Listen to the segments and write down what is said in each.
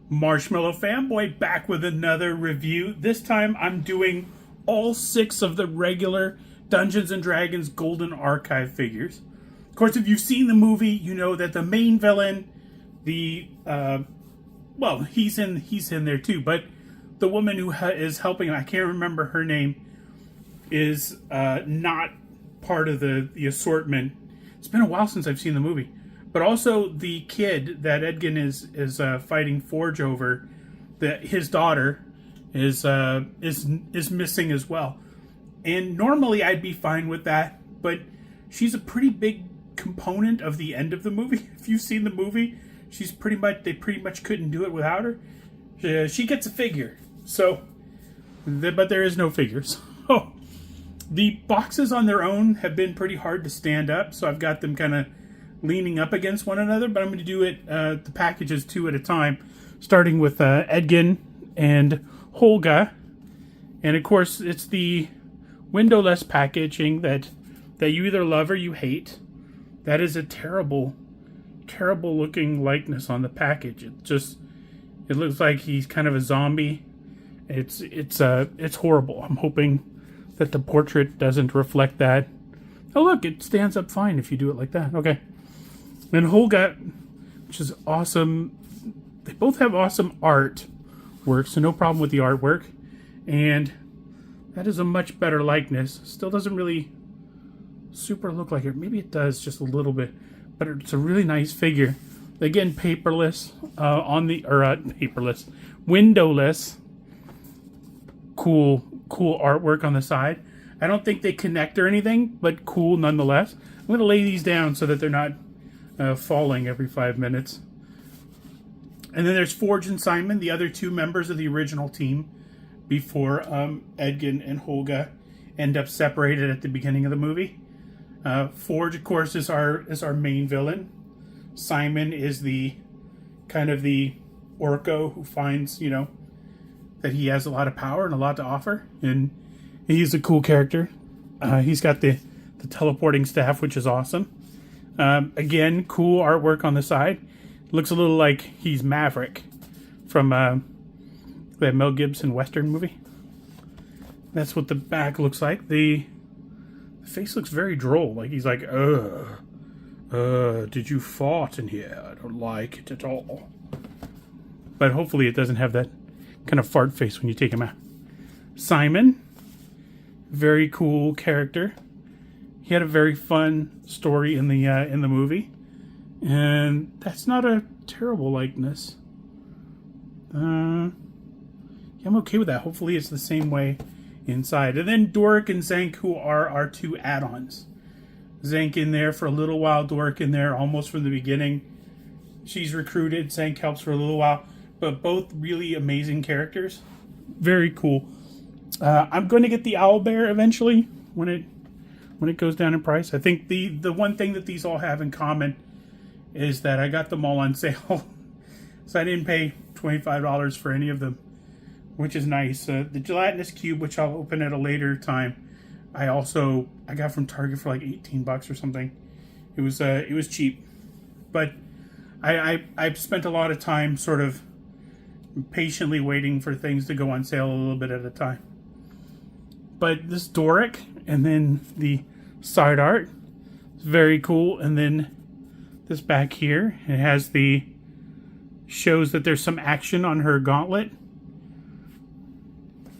Marshmallow Fanboy back with another review. This time I'm doing all 6 of the regular Dungeons & Dragons Golden Archive figures. Of course, if you've seen the movie, you know that the main villain, well, he's in there too, but the woman who is helping him, I can't remember her name, is not part of the assortment. It's been a while since I've seen the movie. But also the kid that Edgin is fighting Forge over, that his daughter is missing as well. And normally I'd be fine with that, but she's a pretty big component of the end of the movie. If you've seen the movie, they pretty much couldn't do it without her. She gets a figure, but there is no figures. So the boxes on their own have been pretty hard to stand up, so I've got them kind of leaning up against one another, but I'm going to do it the packages 2 at a time, starting with Edgin and Holga. And of course, it's the windowless packaging that you either love or you hate. That is a terrible looking likeness on the package. It looks like he's kind of a zombie. It's horrible. I'm hoping that the portrait doesn't reflect that. Oh look, it stands up fine if you do it like that. Okay. And Holga, which is awesome. They both have awesome artwork, so no problem with the artwork. And that is a much better likeness. Still doesn't really super look like it. Maybe it does just a little bit, but it's a really nice figure. Again, paperless paperless, windowless. Cool artwork on the side. I don't think they connect or anything, but cool nonetheless. I'm going to lay these down so that they're not falling every 5 minutes. And then there's Forge and Simon, the other 2 members of the original team, before Edgin and Holga end up separated at the beginning of the movie. Forge, of course, is our main villain. Simon is the kind of the Orco who finds, that he has a lot of power and a lot to offer, and he's a cool character. He's got the teleporting staff, which is awesome. Again, cool artwork on the side. Looks a little like he's Maverick from that Mel Gibson Western movie. That's what the back looks like. The face looks very droll. Like he's like, did you fart in here? I don't like it at all. But hopefully it doesn't have that kind of fart face when you take him out. Simon, very cool character. He had a very fun story in the movie, and that's not a terrible likeness. Yeah, I'm okay with that. Hopefully it's the same way inside. And then Doric and Zank, who are our 2 add-ons. Zank in there for a little while, Doric in there almost from the beginning. She's recruited, Zank helps for a little while, but both really amazing characters. Very cool. I'm going to get the owlbear eventually when it goes down in price. I think the one thing that these all have in common is that I got them all on sale. So I didn't pay $25 for any of them, which is nice. The gelatinous cube, which I'll open at a later time, I got from Target for like $18 or something. It was cheap. But I've spent a lot of time sort of patiently waiting for things to go on sale a little bit at a time. But this Doric, and then the side art, is very cool. And then this back here, it has shows that there's some action on her gauntlet.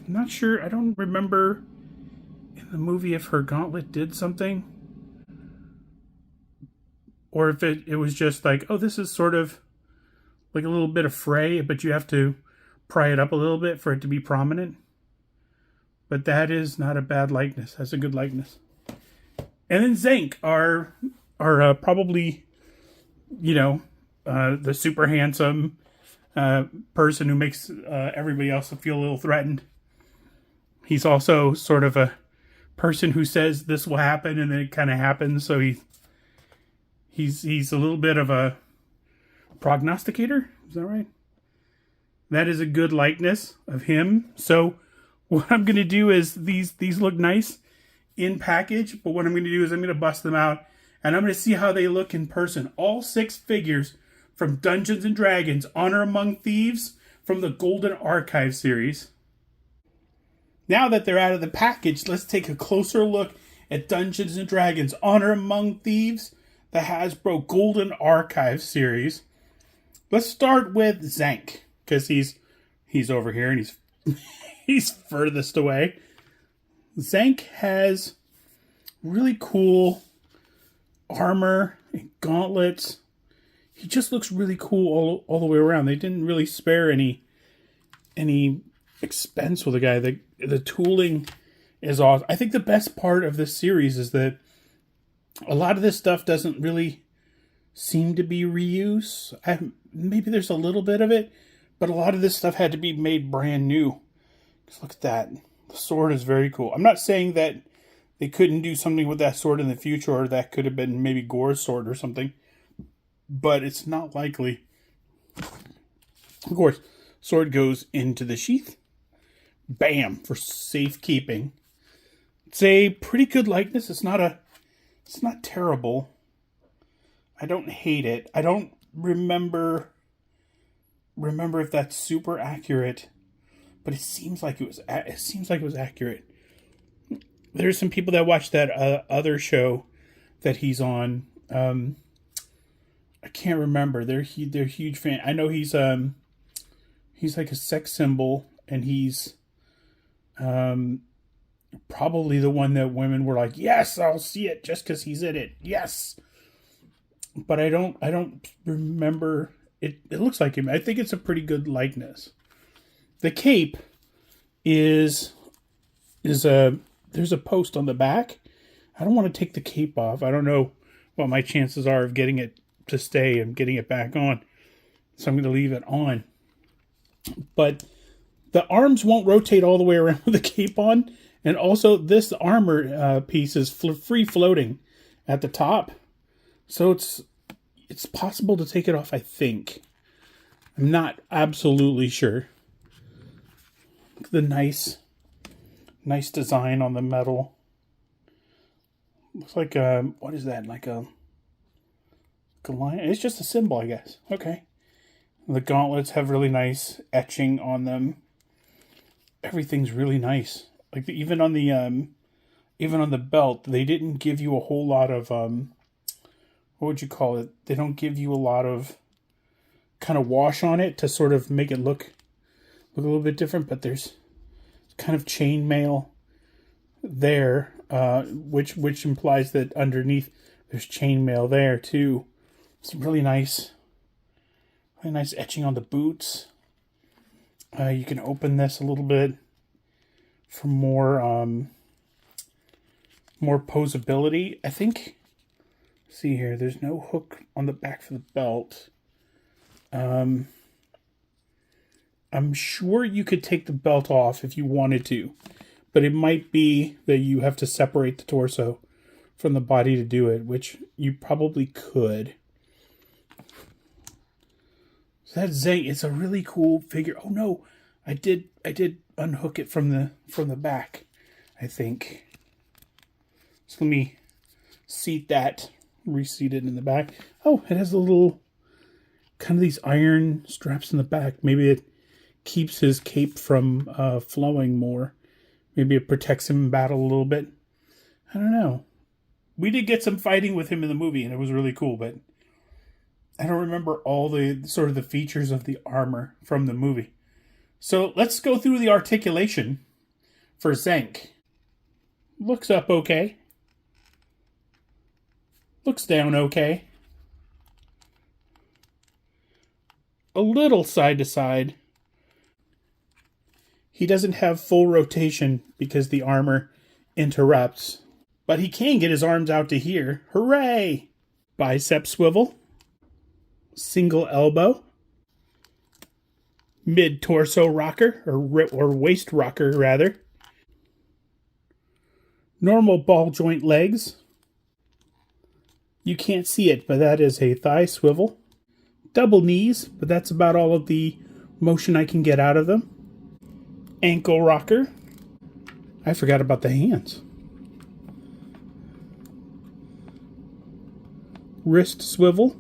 I'm not sure, I don't remember in the movie if her gauntlet did something. Or if it was just like, oh, this is sort of like a little bit of fray, but you have to pry it up a little bit for it to be prominent. But that is not a bad likeness. That's a good likeness. And then Zank are probably, the super handsome person who makes everybody else feel a little threatened. He's also sort of a person who says this will happen and then it kind of happens. So he's a little bit of a prognosticator. Is that right? That is a good likeness of him. So what I'm going to do is these look nice in package, but what I'm going to do is I'm going to bust them out and I'm going to see how they look in person. All 6 figures from Dungeons & Dragons Honor Among Thieves from the Golden Archive series. Now that they're out of the package, let's take a closer look at Dungeons & Dragons Honor Among Thieves, the Hasbro Golden Archive series. Let's start with Zank, because he's over here and he's furthest away. Zank has really cool armor and gauntlets. He just looks really cool all the way around. They didn't really spare any expense with the guy. The tooling is awesome. I think the best part of this series is that a lot of this stuff doesn't really seem to be reuse. Maybe there's a little bit of it, but a lot of this stuff had to be made brand new. Just look at that. The sword is very cool. I'm not saying that they couldn't do something with that sword in the future, or that could have been maybe Gore's sword or something, but it's not likely. Of course, sword goes into the sheath. Bam, for safekeeping. It's a pretty good likeness. It's not terrible. I don't hate it. I don't remember if that's super accurate, but it seems like it was accurate. There's some people that watch that other show that he's on. I can't remember. They're huge fan. I know he's like a sex symbol, and he's probably the one that women were like, yes, I'll see it just because he's in it. Yes. But I don't remember it. It looks like him. I think it's a pretty good likeness. The cape is there's a post on the back. I don't want to take the cape off. I don't know what my chances are of getting it to stay and getting it back on. So I'm going to leave it on. But the arms won't rotate all the way around with the cape on. And also this armor piece is free floating at the top. So it's possible to take it off, I think. I'm not absolutely sure. Look at the nice design on the metal. Looks like what is that? Like a lion? It's just a symbol, I guess. Okay. The gauntlets have really nice etching on them. Everything's really nice. Like even on the belt, they didn't give you a whole lot of what would you call it? They don't give you a lot of kind of wash on it to sort of make it look a little bit different, but there's kind of chainmail there, which implies that underneath there's chainmail there too. It's really nice etching on the boots. You can open this a little bit for more posability. I think. See here, there's no hook on the back for the belt. I'm sure you could take the belt off if you wanted to, but it might be that you have to separate the torso from the body to do it, which you probably could. So that's Zank. It's a really cool figure. Oh no, I did unhook it from the back, I think. So let me seat that. Reseated in the back. Oh, it has a little kind of these iron straps in the back. Maybe it keeps his cape from flowing more. Maybe it protects him in battle a little bit. I don't know. We did get some fighting with him in the movie, and it was really cool, but I don't remember all the sort of the features of the armor from the movie. So let's go through the articulation for Zank. Looks up okay. Looks down okay. A little side to side. He doesn't have full rotation because the armor interrupts. But he can get his arms out to here. Hooray! Bicep swivel. Single elbow. Mid-torso rocker, or waist rocker, rather. Normal ball joint legs. You can't see it, but that is a thigh swivel. Double knees, but that's about all of the motion I can get out of them. Ankle rocker. I forgot about the hands. Wrist swivel.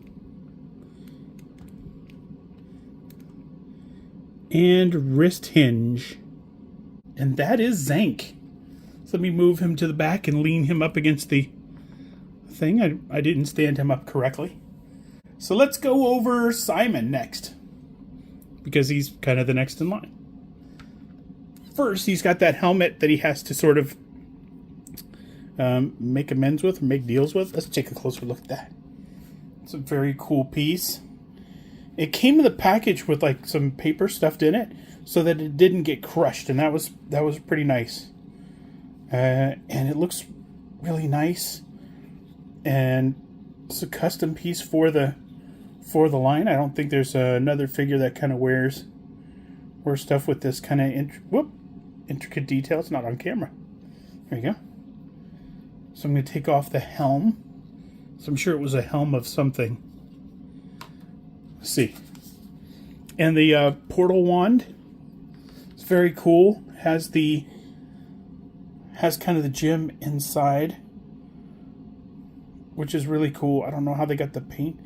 and wrist hinge. And that is Zank. So let me move him to the back and lean him up against the thing. I didn't stand him up correctly. So let's go over Simon next, because he's kind of the next in line. First, he's got that helmet that he has to sort of make amends with, or make deals with. Let's take a closer look at that. It's a very cool piece. It came in the package with like some paper stuffed in it, so that it didn't get crushed, and that was pretty nice. And it looks really nice, and it's a custom piece for the line. I don't think there's another figure that kind of wears stuff with this kind of intricate detail. It's not on camera. There you go. So I'm going to take off the helm. So I'm sure it was a helm of something. Let's see. And the portal wand. It's very cool. Has kind of the gem inside, which is really cool. I don't know how they got the paint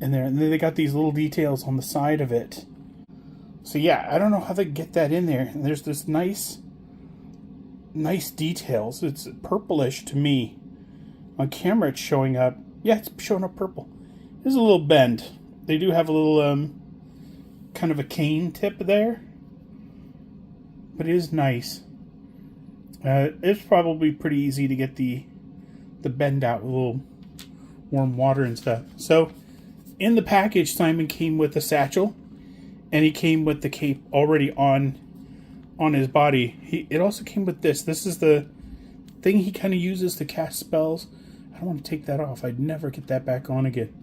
in there. And then they got these little details on the side of it. So yeah, I don't know how they get that in there. And there's this nice details. It's purplish to me. On camera it's showing up. Yeah, it's showing up purple. There's a little bend. They do have a little kind of a cane tip there. But it is nice. It's probably pretty easy to get the bend out with a little warm water and stuff. So in the package, Simon came with a satchel, and he came with the cape already on his body. It also came with this. This is the thing he kind of uses to cast spells. I don't want to take that off. I'd never get that back on again.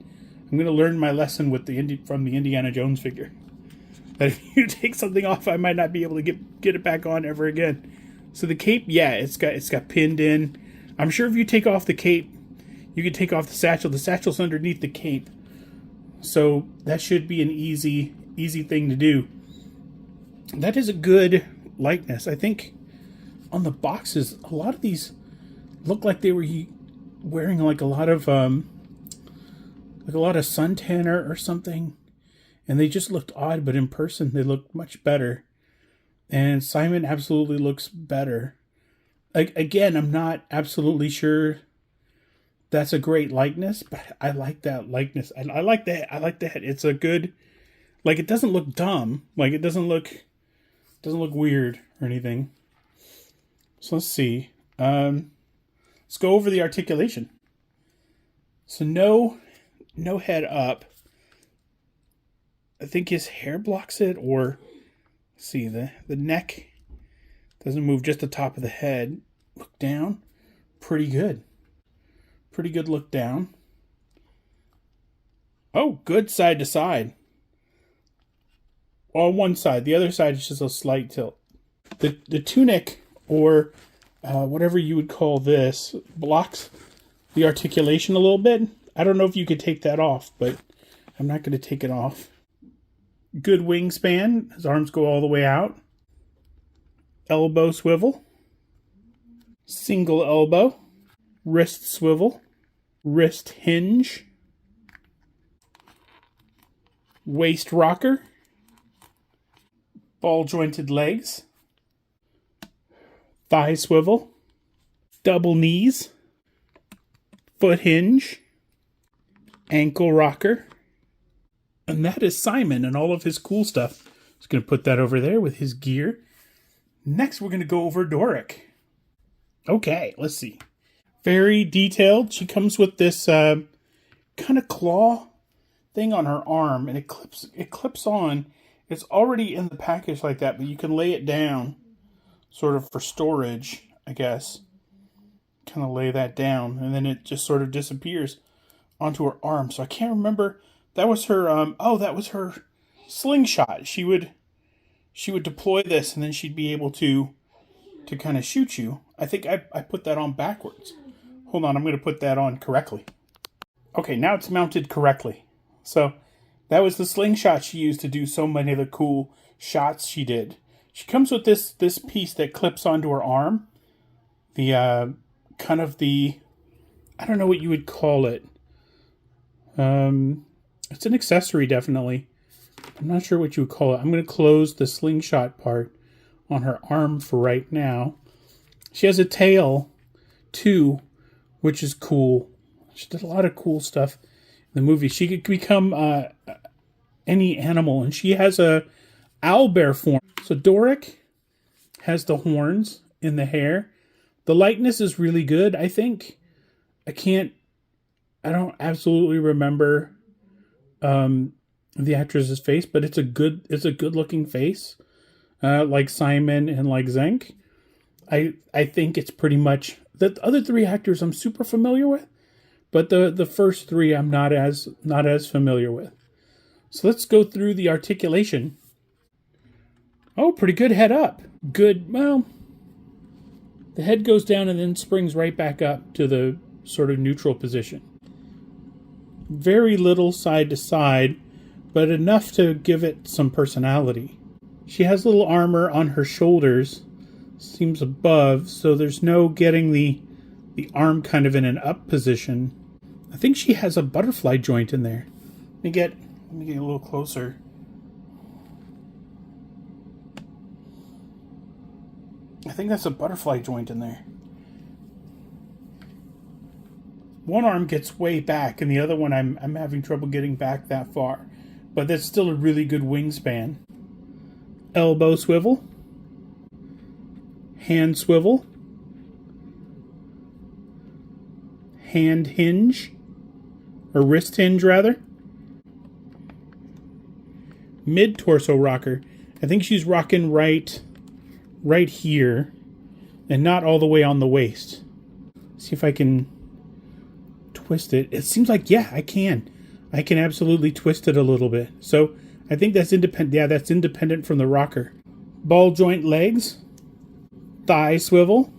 I'm going to learn my lesson with from the Indiana Jones figure. That if you take something off, I might not be able to get it back on ever again. So the cape, yeah, it's got pinned in. I'm sure if you take off the cape, you can take off the satchel. The satchel's underneath the cape. So that should be an easy thing to do. That is a good likeness. I think on the boxes, a lot of these look like they were wearing like a lot of suntanner or something, and they just looked odd. But in person, they look much better. And Simon absolutely looks better. Again, I'm not absolutely sure that's a great likeness, but I like that likeness. I like that. It's a good, like, it doesn't look dumb. Like, it doesn't look weird or anything. So let's see. Let's go over the articulation. So no head up. I think his hair blocks it, or see, the neck doesn't move, just the top of the head. Look down. Pretty good. Pretty good look down. Oh, good side to side. On one side. The other side is just a slight tilt. The tunic, or whatever you would call this, blocks the articulation a little bit. I don't know if you could take that off, but I'm not going to take it off. Good wingspan. His arms go all the way out. Elbow swivel. Single elbow. Wrist swivel. Wrist hinge. Waist rocker. Ball jointed legs. Thigh swivel. Double knees. Foot hinge. Ankle rocker. And that is Simon and all of his cool stuff. Just going to put that over there with his gear. Next, we're going to go over Doric. Okay, let's see. Very detailed. She comes with this kind of claw thing on her arm, and it clips on. It's already in the package like that, but you can lay it down sort of for storage, I guess. Kind of lay that down, and then it just sort of disappears onto her arm. So I can't remember. That was her, that was her slingshot. She would deploy this, and then she'd be able to kind of shoot you. I think I put that on backwards. Hold on, I'm going to put that on correctly. Okay, now it's mounted correctly. So that was the slingshot she used to do so many of the cool shots she did. She comes with this piece that clips onto her arm. The kind of the, I don't know what you would call it. It's an accessory, definitely. I'm not sure what you would call it. I'm going to close the slingshot part on her arm for right now. She has a tail, too, which is cool. She did a lot of cool stuff in the movie. She could become any animal, and she has a owlbear form. So Doric has the horns in the hair. The likeness is really good, I think. I don't absolutely remember the actress's face, but it's a good looking face. Like Simon and like Zenk. I think it's pretty much the other three actors I'm super familiar with, but the first three I'm not as familiar with. So let's go through the articulation. Oh, pretty good head up. Good. Well, the head goes down and then springs right back up to the sort of neutral position. Very little side to side, but enough to give it some personality. She has little armor on her shoulders, seems above, so there's no getting the arm kind of in an up position. I think she has a butterfly joint in there. Let me get a little closer. I think that's a butterfly joint in there. One arm gets way back, and the other one I'm having trouble getting back that far. But that's still a really good wingspan. Elbow swivel. Hand swivel. Hand hinge. Or wrist hinge, rather. Mid-torso rocker. I think she's rocking right here. And not all the way on the waist. See if I can twist it. It seems like, yeah, I can absolutely twist it a little bit. So I think that's independent. Yeah, that's independent from the rocker. Ball joint legs, thigh swivel,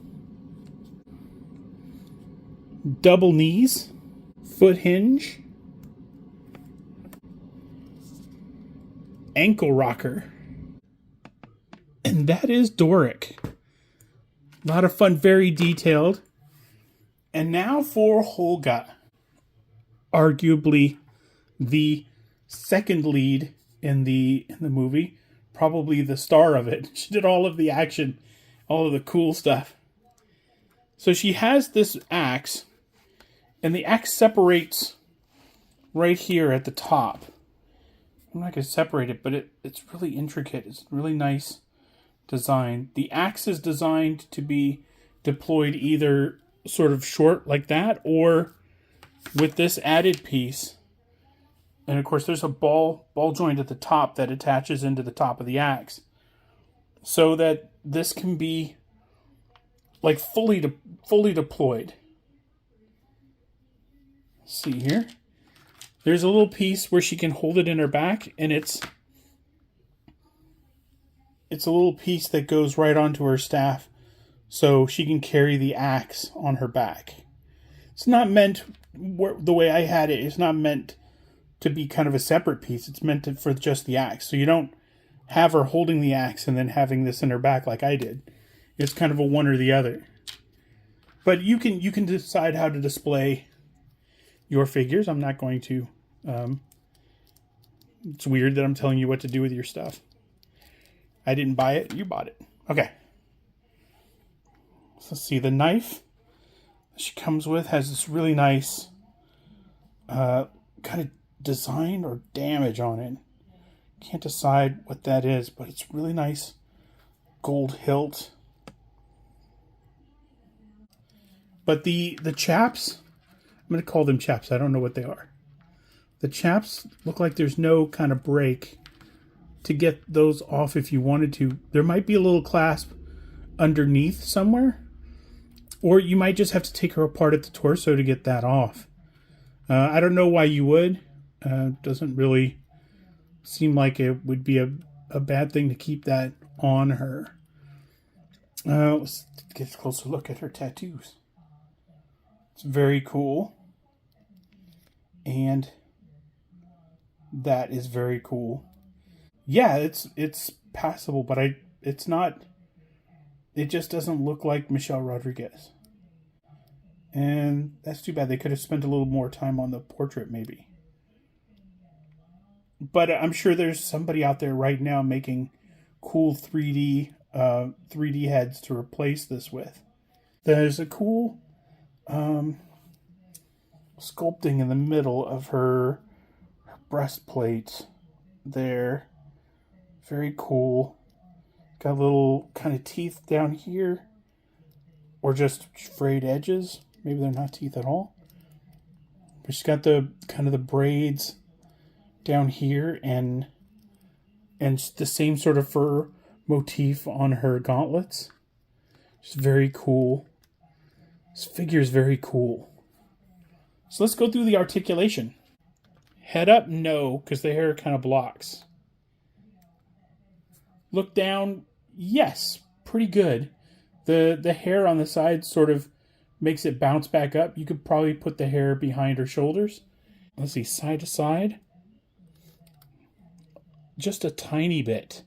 double knees, foot hinge, ankle rocker. And that is Doric. A lot of fun, very detailed. And now for Holga. Arguably the second lead in the movie, probably the star of it. She did all of the action, all of the cool stuff. So she has this axe, and the axe separates right here at the top. I'm not going to separate it, but it's really intricate. It's really nice design. The axe is designed to be deployed either sort of short like that, or with this added piece. And of course there's a ball joint at the top that attaches into the top of the axe, so that this can be like fully deployed. Let's see here. There's a little piece where she can hold it in her back, and it's a little piece that goes right onto her staff, so she can carry the axe on her back. It's not meant, the way I had it, it's not meant to be kind of a separate piece. It's meant for just the axe. So you don't have her holding the axe and then having this in her back like I did. It's kind of a one or the other. But you can decide how to display your figures. I'm not going to. It's weird that I'm telling you what to do with your stuff. I didn't buy it. You bought it. Okay. So let's see. The knife she comes with has this really nice kind of design or damage on it. Can't decide what that is, but it's really nice gold hilt. But the chaps, I'm going to call them chaps. I don't know what they are. The chaps look like there's no kind of break to get those off if you wanted to. There might be a little clasp underneath somewhere, or you might just have to take her apart at the torso to get that off. I don't know why you would. Doesn't really seem like it would be a bad thing to keep that on her. Let's get a closer look at her tattoos. It's very cool. And that is very cool. Yeah, it's passable, but it's not. It just doesn't look like Michelle Rodriguez. And that's too bad. They could have spent a little more time on the portrait, maybe. but I'm sure there's somebody out there right now making cool 3D heads to replace this with. There's a cool sculpting in the middle of her breastplate there. Very cool. Got little kind of teeth down here, or just frayed edges. Maybe they're not teeth at all. But she's got the kind of the braids down here, and the same sort of fur motif on her gauntlets. It's very cool. This figure is very cool. So let's go through the articulation. Head up, no, because the hair kind of blocks. Look down, yes, pretty good. The hair on the side sort of makes it bounce back up. You could probably put the hair behind her shoulders. Let's see, side to side. Just a tiny bit.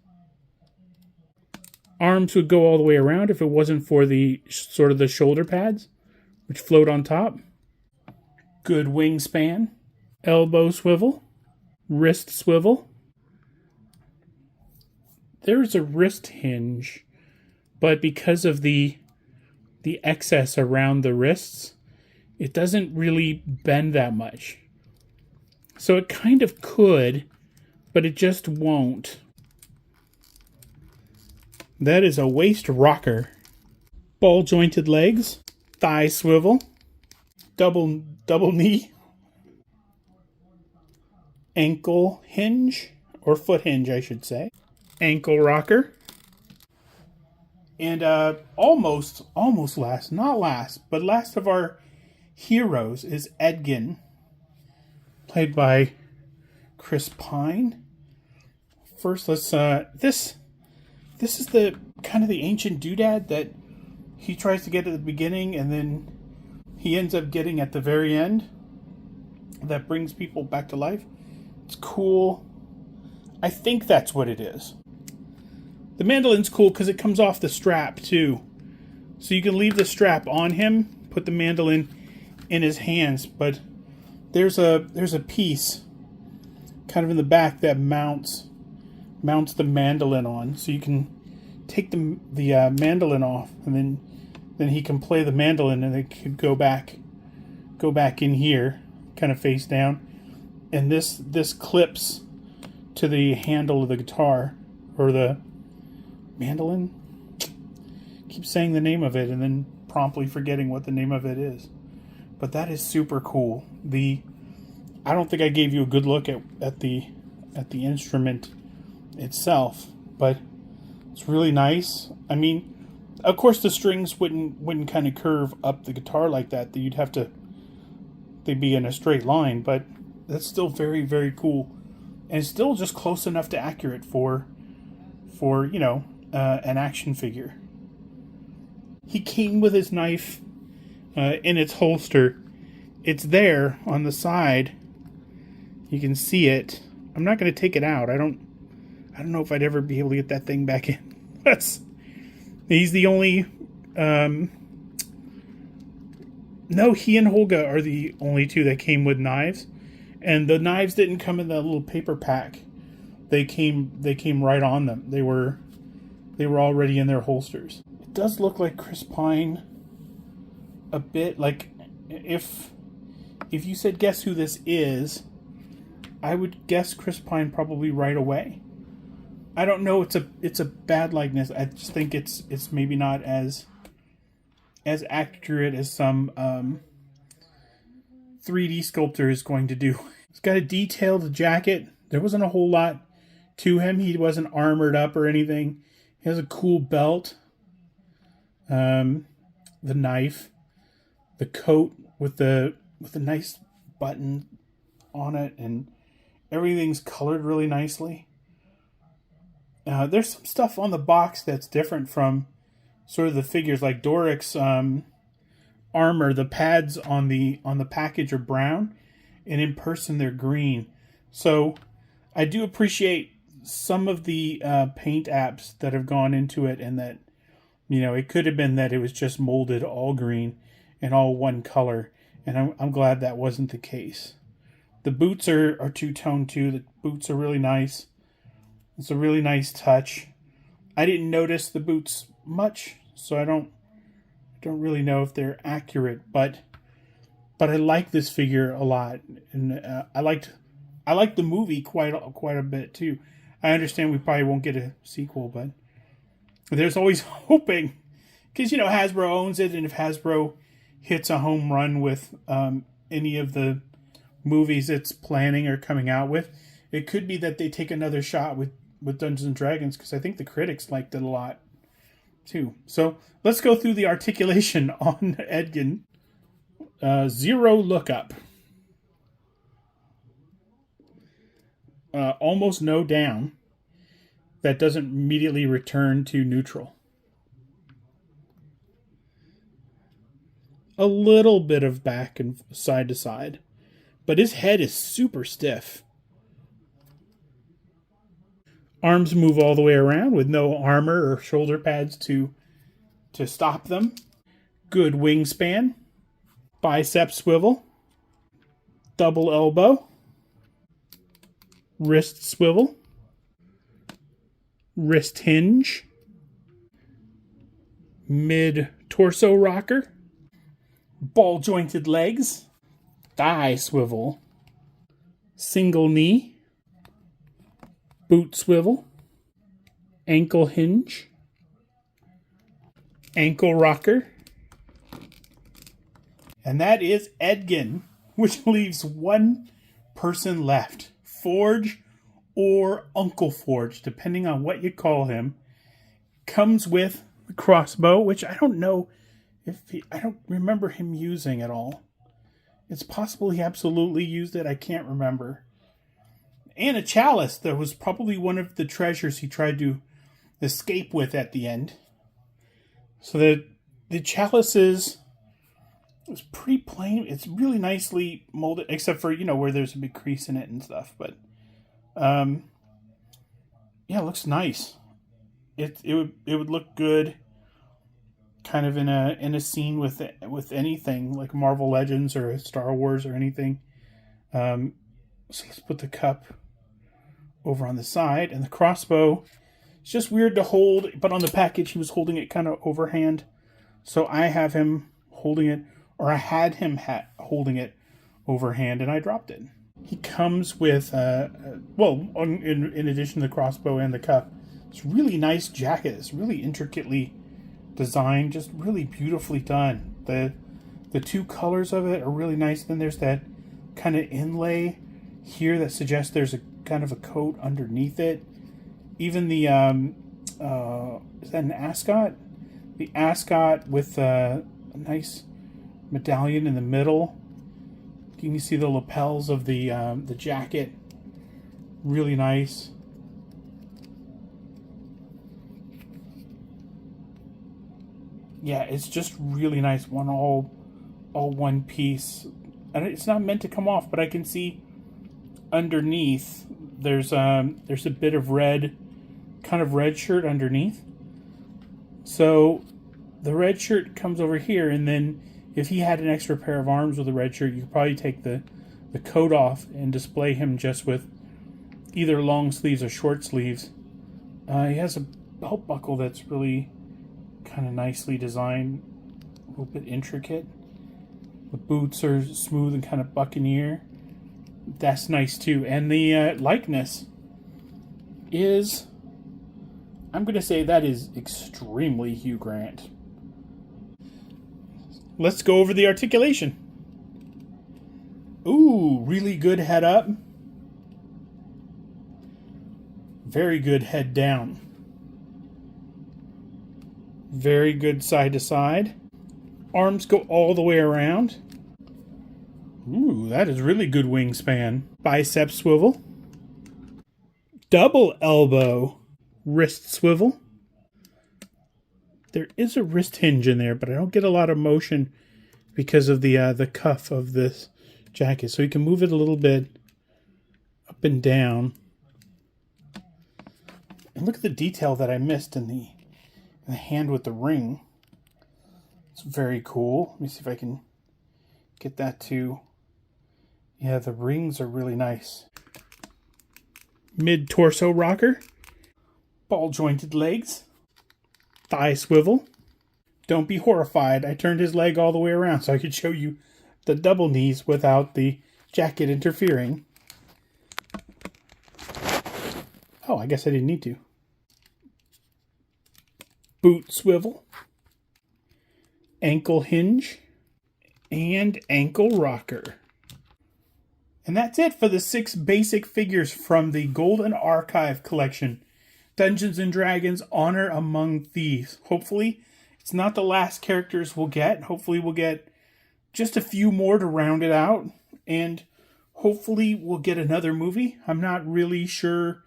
Arms would go all the way around if it wasn't for the sort of the shoulder pads, which float on top. Good wingspan. Elbow swivel. Wrist swivel. There's a wrist hinge, but because of the excess around the wrists, it doesn't really bend that much. So it kind of could, but it just won't. That is a waist rocker. Ball jointed legs, thigh swivel, double knee, ankle hinge, or foot hinge, I should say. Ankle rocker. And almost last, not last, but last of our heroes is Edgin, played by Chris Pine. First, let's this is the kind of the ancient doodad that he tries to get at the beginning and then he ends up getting at the very end. That brings people back to life. It's cool. I think that's what it is. The mandolin's cool because it comes off the strap too. So you can leave the strap on him, put the mandolin in his hands, but there's a piece kind of in the back that mounts the mandolin on, so you can take the mandolin off, and then he can play the mandolin, and it could go back in here, kind of face down, and this clips to the handle of the guitar or the mandolin. Keep saying the name of it and then promptly forgetting what the name of it is. But that is super cool. I don't think I gave you a good look at the instrument itself, but it's really nice. I mean, of course the strings wouldn't kind of curve up the guitar like that. They'd be in a straight line, but that's still very, very cool. And it's still just close enough to accurate for an action figure. He came with his knife in its holster. It's there on the side. You can see it. I'm not going to take it out. I don't know if I'd ever be able to get that thing back in. He's the only. No, he and Holga are the only two that came with knives, and the knives didn't come in that little paper pack. They came right on them. They were already in their holsters. It does look like Chris Pine a bit. Like if you said guess who this is, I would guess Chris Pine probably right away. I don't know. It's a bad likeness. I just think it's maybe not as accurate as some 3D sculptor is going to do. He's got a detailed jacket. There wasn't a whole lot to him. He wasn't armored up or anything. He has a cool belt. The knife, the coat with the nice button on it, and everything's colored really nicely. There's some stuff on the box that's different from sort of the figures, like Doric's armor. The pads on the package are brown, and in person they're green. So I do appreciate some of the paint apps that have gone into it, and that it could have been that it was just molded all green and all one color, and I'm glad that wasn't the case. The boots are two-tone too. The boots are really nice. It's a really nice touch. I didn't notice the boots much, so I don't really know if they're accurate, but I like this figure a lot, and I liked the movie quite a bit too. I understand we probably won't get a sequel, but there's always hoping, because Hasbro owns it, and if Hasbro hits a home run with any of the movies it's planning or coming out with, it could be that they take another shot with Dungeons and Dragons, because I think the critics liked it a lot too. So let's go through the articulation on Edgin. Zero lookup. Almost no down. That doesn't immediately return to neutral. A little bit of back and side to side. But his head is super stiff. Arms move all the way around with no armor or shoulder pads to stop them. Good wingspan. Bicep swivel. Double elbow. Wrist swivel. Wrist hinge. Mid torso rocker. Ball jointed legs. Thigh swivel. Single knee. Boot swivel. Ankle hinge. Ankle rocker. And that is Edgin, which leaves one person left. Forge or Uncle Forge, depending on what you call him. Comes with the crossbow, which I don't know I don't remember him using at all. It's possible he absolutely used it. I can't remember. And a chalice that was probably one of the treasures he tried to escape with at the end. So the chalice is pretty plain. It's really nicely molded, except for, where there's a big crease in it and stuff. But, yeah, it looks nice. It would look good kind of in a scene with anything like Marvel Legends or Star Wars or anything. So let's put the cup over on the side, and the crossbow, it's just weird to hold, but on the package he was holding it kind of overhand, so I have him holding it, or I had him holding it overhand, and I dropped it. He comes with in addition to the crossbow and the cup, it's a really nice jacket. It's really intricately designed, just really beautifully done. The two colors of it are really nice. Then there's that kind of inlay here that suggests there's a kind of a coat underneath it. Even the is that an ascot? The ascot with a nice medallion in the middle. You can see the lapels of the jacket. Really nice. Yeah, it's just really nice. All one piece. And it's not meant to come off, but I can see underneath there's a bit of red, kind of red shirt underneath. So the red shirt comes over here, and then if he had an extra pair of arms with a red shirt, you could probably take the coat off and display him just with either long sleeves or short sleeves. He has a belt buckle that's really kind of nicely designed, a little bit intricate. The boots are smooth and kind of buccaneer. That's nice too. And the likeness is, I'm going to say that is extremely Hugh Grant. Let's go over the articulation. Ooh, really good head up. Very good head down. Very good side to side. Arms go all the way around. Ooh, that is really good wingspan. Bicep swivel. Double elbow. Wrist swivel. There is a wrist hinge in there, but I don't get a lot of motion because of the cuff of this jacket. So you can move it a little bit up and down. And look at the detail that I missed in the hand with the ring. It's very cool. Let me see if I can get that to Yeah, the rings are really nice. Mid-torso rocker. Ball-jointed legs. Thigh swivel. Don't be horrified. I turned his leg all the way around so I could show you the double knees without the jacket interfering. Oh, I guess I didn't need to. Boot swivel. Ankle hinge. And ankle rocker. And that's it for the 6 basic figures from the Golden Archive collection. Dungeons & Dragons Honor Among Thieves. Hopefully, it's not the last characters we'll get. Hopefully, we'll get just a few more to round it out. And hopefully, we'll get another movie. I'm not really sure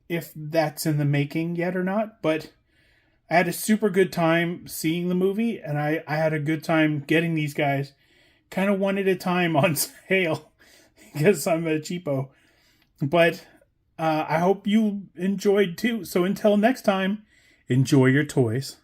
if that's in the making yet or not. But I had a super good time seeing the movie. And I had a good time getting these guys kind of one at a time on sale. Because I'm a cheapo. But I hope you enjoyed too. So until next time, enjoy your toys.